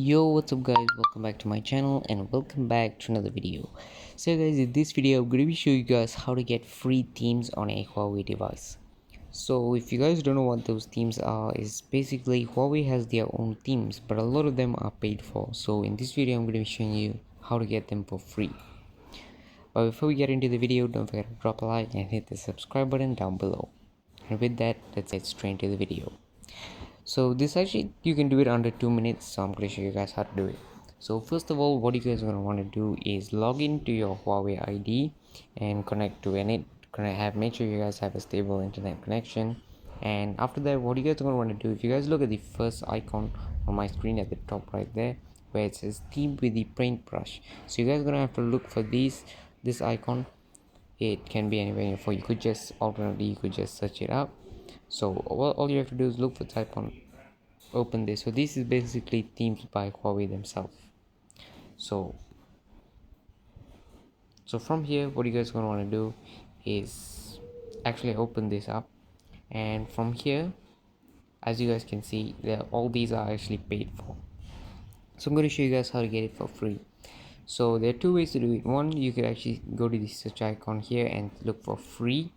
Yo, what's up guys, welcome back to my channel and welcome back to another video. So guys, in this video I'm going to be showing you guys how to get free themes on a Huawei device. So if you guys don't know what those themes are, is basically Huawei has their own themes, but a lot of them are paid for. So in this video I'm going to be showing you how to get them for free. But before we get into the video, don't forget to drop a like and hit the subscribe button down below. And with that, let's get straight into the video. So this actually you can do it under 2 minutes, so I'm going to show you guys how to do it. So first of all, what you guys are going to want to do is log into your Huawei ID and connect to it. Make sure you guys have a stable internet connection. And after that, what you guys are going to want to do, if you guys look at the first icon on my screen at the top right there where it says theme with the paintbrush, so you guys are going to have to look for this icon. It can be anywhere for you could just search it up. So all you have to do is look for type on open this. So this is basically themes by Huawei themselves. So from here, what you guys are going to want to do is actually open this up, and from here, as you guys can see, all these are actually paid for. So I'm going to show you guys how to get it for free. So there are two ways to do it. One, you could actually go to the search icon here and look for free,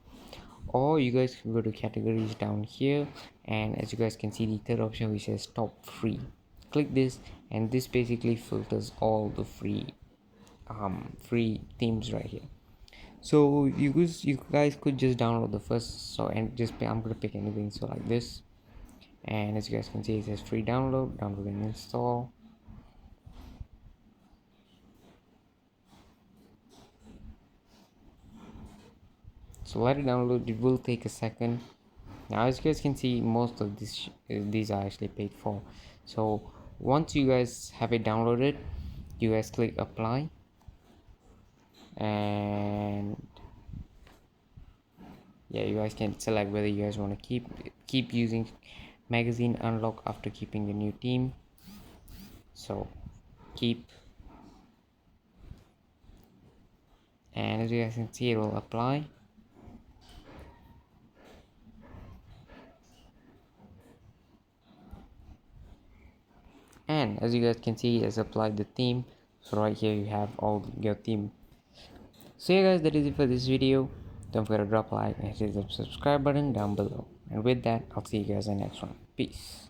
or you guys can go to categories down here, and as you guys can see, the third option which says top free, click this, and this basically filters all the free themes right here. So you guys could just download the first, I'm gonna pick anything, so like this, and as you guys can see, it says free download and install. So let it download, it will take a second. Now as you guys can see, most of these are actually paid for. So once you guys have it downloaded, you guys click apply, and yeah, you guys can select whether you guys want to keep using magazine unlock after keeping the new theme. So keep, and as you guys can see, it will apply. And as you guys can see, it has applied the theme. So right here you have all your theme. So yeah guys, that is it for this video. Don't forget to drop a like and hit the subscribe button down below. And with that, I'll see you guys in the next one. Peace.